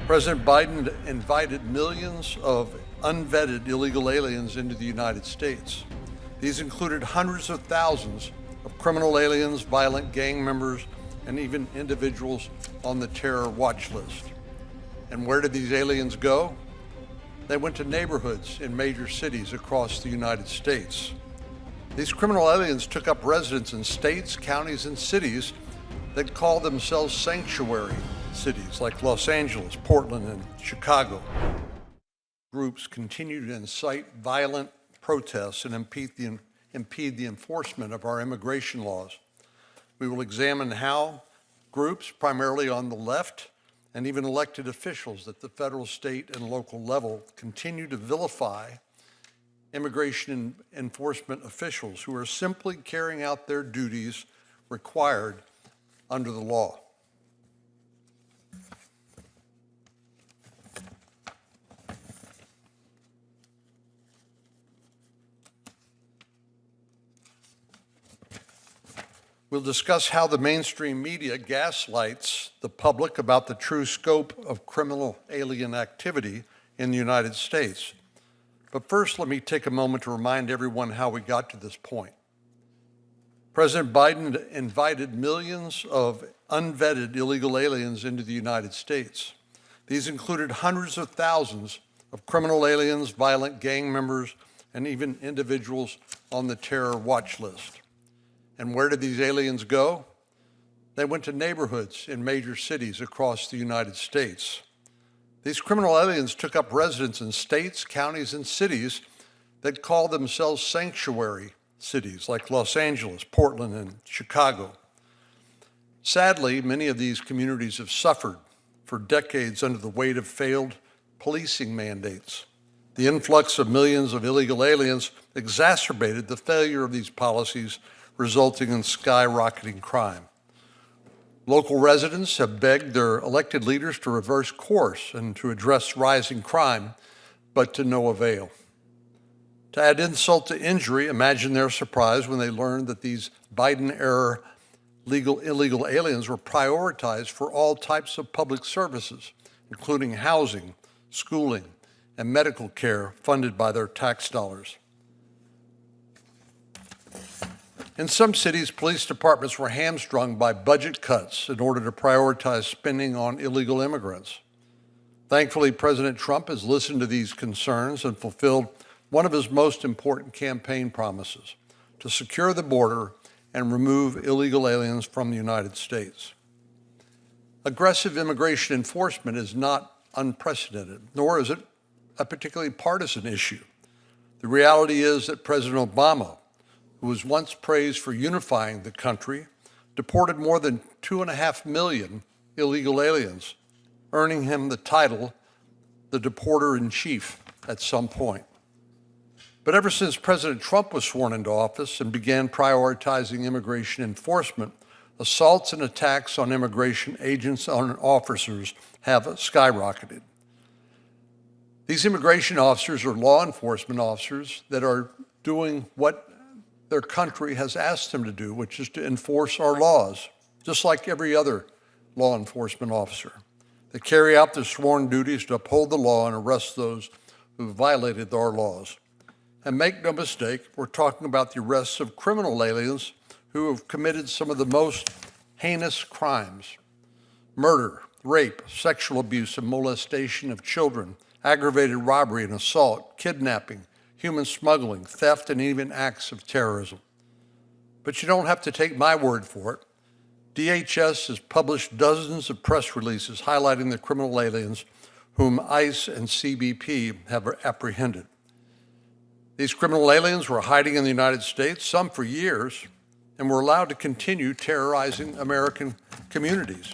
President Biden invited millions of unvetted illegal aliens into the United States. These included hundreds of thousands of criminal aliens, violent gang members, and even individuals on the terror watch list. And where did these aliens go? They went to neighborhoods in major cities across the United States. These criminal aliens took up residence in states, counties, and cities that call themselves sanctuary cities like Los Angeles, Portland, and Chicago. Groups continue to incite violent protests and impede the enforcement of our immigration laws. We will examine how groups, primarily on the left, and even elected officials at the federal, state, and local level continue to vilify immigration enforcement officials who are simply carrying out their duties required under the law. We'll discuss how the mainstream media gaslights the public about the true scope of criminal alien activity in the United States. But first, let me take a moment to remind everyone how we got to this point. President Biden invited millions of unvetted illegal aliens into the United States. These included hundreds of thousands of criminal aliens, violent gang members, and even individuals on the terror watch list. And where did these aliens go? They went to neighborhoods in major cities across the United States. These criminal aliens took up residence in states, counties, and cities that call themselves sanctuary cities like Los Angeles, Portland, and Chicago. Sadly, many of these communities have suffered for decades under the weight of failed policing mandates. The influx of millions of illegal aliens exacerbated the failure of these policies, resulting in skyrocketing crime. Local residents have begged their elected leaders to reverse course and to address rising crime, but to no avail. To add insult to injury, imagine their surprise when they learned that these Biden-era illegal aliens were prioritized for all types of public services, including housing, schooling, and medical care funded by their tax dollars. In some cities, police departments were hamstrung by budget cuts in order to prioritize spending on illegal immigrants. Thankfully, President Trump has listened to these concerns and fulfilled one of his most important campaign promises: to secure the border and remove illegal aliens from the United States. Aggressive immigration enforcement is not unprecedented, nor is it a particularly partisan issue. The reality is that President Obama, who was once praised for unifying the country, deported more than 2.5 million illegal aliens, earning him the title, the deporter-in-chief, at some point. But ever since President Trump was sworn into office and began prioritizing immigration enforcement, assaults and attacks on immigration agents and officers have skyrocketed. These immigration officers are law enforcement officers that are doing what their country has asked them to do, which is to enforce our laws, just like every other law enforcement officer. They carry out their sworn duties to uphold the law and arrest those who violated our laws. And make no mistake, we're talking about the arrests of criminal aliens who have committed some of the most heinous crimes: murder, rape, sexual abuse and molestation of children, aggravated robbery and assault, kidnapping, human smuggling, theft, and even acts of terrorism. But you don't have to take my word for it. DHS has published dozens of press releases highlighting the criminal aliens whom ICE and CBP have apprehended. These criminal aliens were hiding in the United States, some for years, and were allowed to continue terrorizing American communities.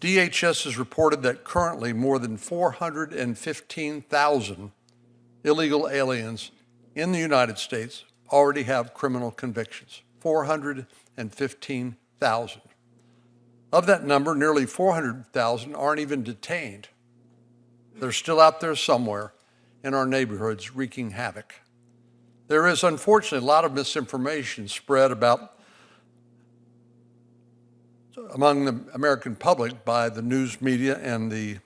DHS has reported that currently more than 415,000 illegal aliens in the United States already have criminal convictions. 415,000. Of that number, nearly 400,000 aren't even detained. They're still out there somewhere in our neighborhoods wreaking havoc. There is, unfortunately, a lot of misinformation spread about among the American public by the news media and the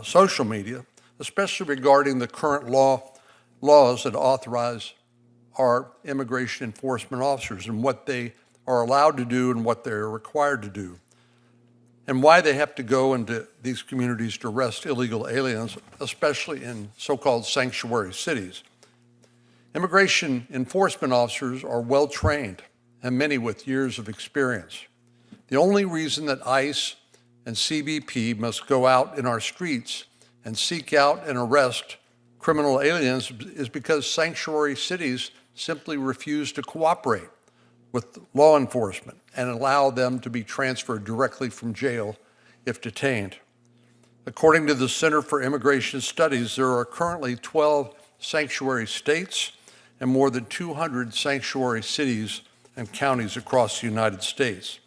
social media, especially regarding the current laws that authorize our immigration enforcement officers and what they are allowed to do and what they're required to do, and why they have to go into these communities to arrest illegal aliens, especially in so-called sanctuary cities. Immigration enforcement officers are well-trained, and many with years of experience. The only reason that ICE and CBP must go out in our streets and seek out and arrest criminal aliens is because sanctuary cities simply refuse to cooperate with law enforcement and allow them to be transferred directly from jail if detained. According to the Center for Immigration Studies, there are currently 12 sanctuary states and more than 200 sanctuary cities and counties across the United States.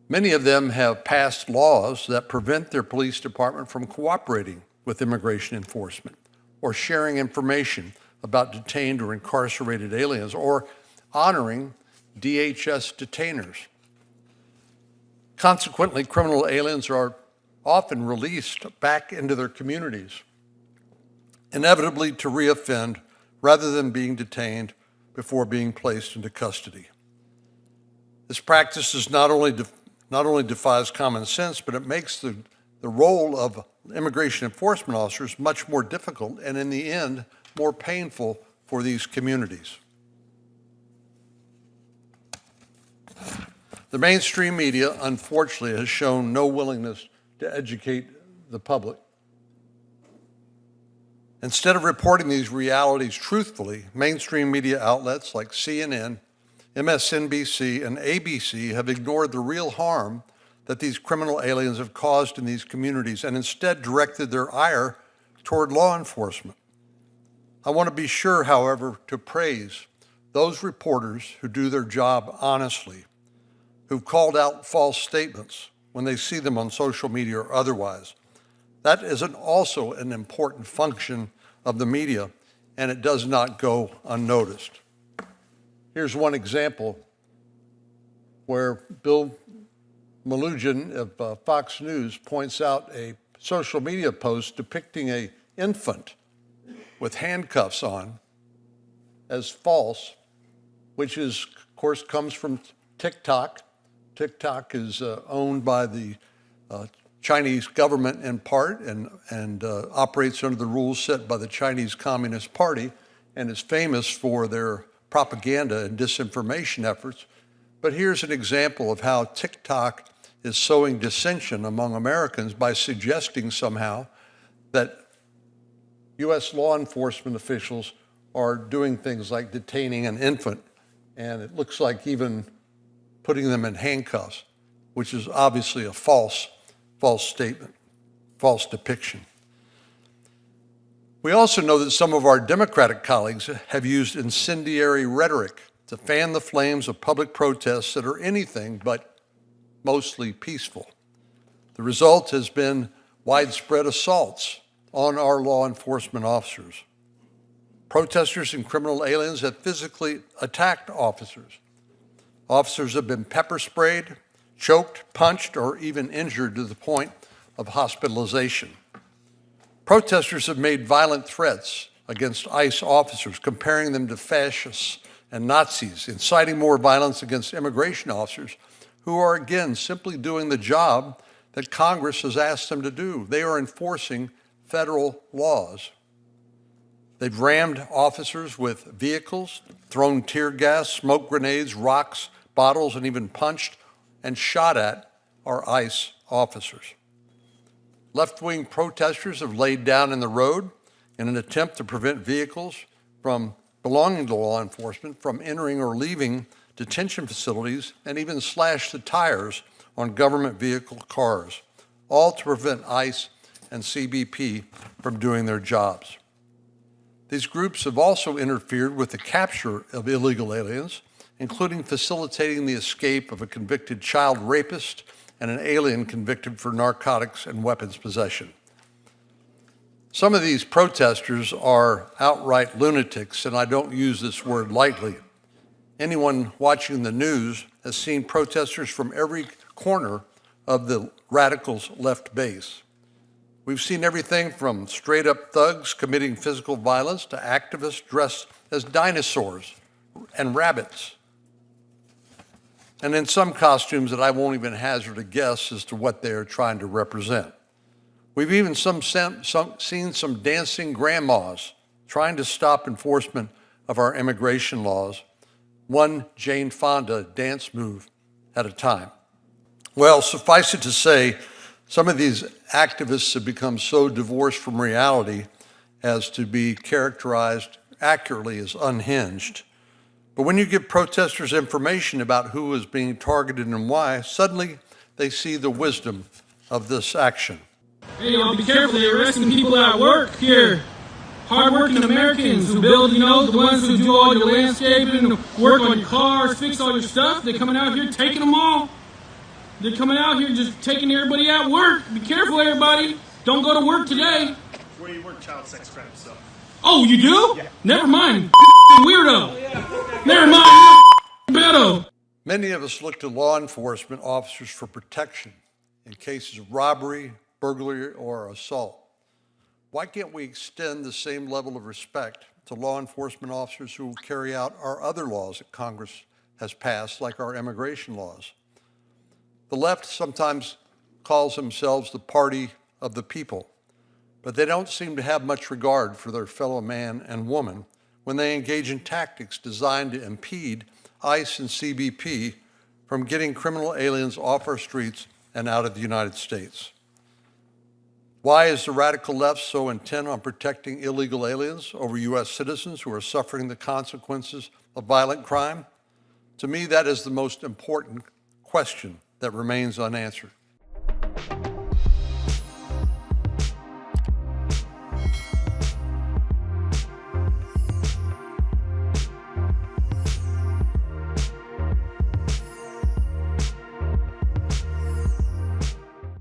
Many of them have passed laws that prevent their police department from cooperating with immigration enforcement or sharing information about detained or incarcerated aliens or honoring DHS detainers. Consequently, criminal aliens are often released back into their communities, inevitably to reoffend rather than being detained before being placed into custody. This practice is not only defies common sense, but it makes the role of immigration enforcement officers much more difficult and, in the end, more painful for these communities. The mainstream media, unfortunately, has shown no willingness to educate the public. Instead of reporting these realities truthfully, mainstream media outlets like CNN, MSNBC, and ABC have ignored the real harm that these criminal aliens have caused in these communities and instead directed their ire toward law enforcement. I want to be sure, however, to praise those reporters who do their job honestly, who've called out false statements when they see them on social media or otherwise. That is also an important function of the media, and it does not go unnoticed. Here's one example where Bill Melugin of Fox News points out a social media post depicting an infant with handcuffs on as false, which is, of course, comes from TikTok. TikTok is owned by the Chinese government in part and operates under the rules set by the Chinese Communist Party and is famous for their propaganda and disinformation efforts. But here's an example of how TikTok is sowing dissension among Americans by suggesting somehow that U.S. law enforcement officials are doing things like detaining an infant, and it looks like even putting them in handcuffs, which is obviously a false statement, false depiction. We also know that some of our Democratic colleagues have used incendiary rhetoric to fan the flames of public protests that are anything but mostly peaceful. The result has been widespread assaults on our law enforcement officers. Protesters and criminal aliens have physically attacked officers. Officers have been pepper sprayed, choked, punched, or even injured to the point of hospitalization. Protesters have made violent threats against ICE officers, comparing them to fascists and Nazis, inciting more violence against immigration officers who are, again, simply doing the job that Congress has asked them to do. They are enforcing federal laws. They've rammed officers with vehicles, thrown tear gas, smoke grenades, rocks, bottles, and even punched and shot at our ICE officers. Left-wing protesters have laid down in the road in an attempt to prevent vehicles from belonging to law enforcement from entering or leaving detention facilities and even slashed the tires on government vehicle cars, all to prevent ICE and CBP from doing their jobs. These groups have also interfered with the capture of illegal aliens, including facilitating the escape of a convicted child rapist and an alien convicted for narcotics and weapons possession. Some of these protesters are outright lunatics, and I don't use this word lightly. Anyone watching the news has seen protesters from every corner of the radicals' left base. We've seen everything from straight-up thugs committing physical violence to activists dressed as dinosaurs and rabbits, and in some costumes that I won't even hazard a guess as to what they are trying to represent. We've even seen some dancing grandmas trying to stop enforcement of our immigration laws, one Jane Fonda dance move at a time. Well, suffice it to say, some of these activists have become so divorced from reality as to be characterized accurately as unhinged. But when you give protesters information about who is being targeted and why, suddenly they see the wisdom of this action. Hey, y'all, be careful. They're arresting people at work here. Hard-working Americans who build, the ones who do all your landscaping, work on your cars, fix all your stuff. They're coming out here taking them all. They're coming out here just taking everybody at work. Be careful, everybody. Don't go to work today. Where you work, child sex crimes, so. Oh, you do? Yeah. Never mind. Weirdo. Never mind. Beto. Many of us look to law enforcement officers for protection in cases of robbery, burglary, or assault. Why can't we extend the same level of respect to law enforcement officers who will carry out our other laws that Congress has passed, like our immigration laws? The left sometimes calls themselves the party of the people, but they don't seem to have much regard for their fellow man and woman when they engage in tactics designed to impede ICE and CBP from getting criminal aliens off our streets and out of the United States. Why is the radical left so intent on protecting illegal aliens over U.S. citizens who are suffering the consequences of violent crime? To me, that is the most important question that remains unanswered.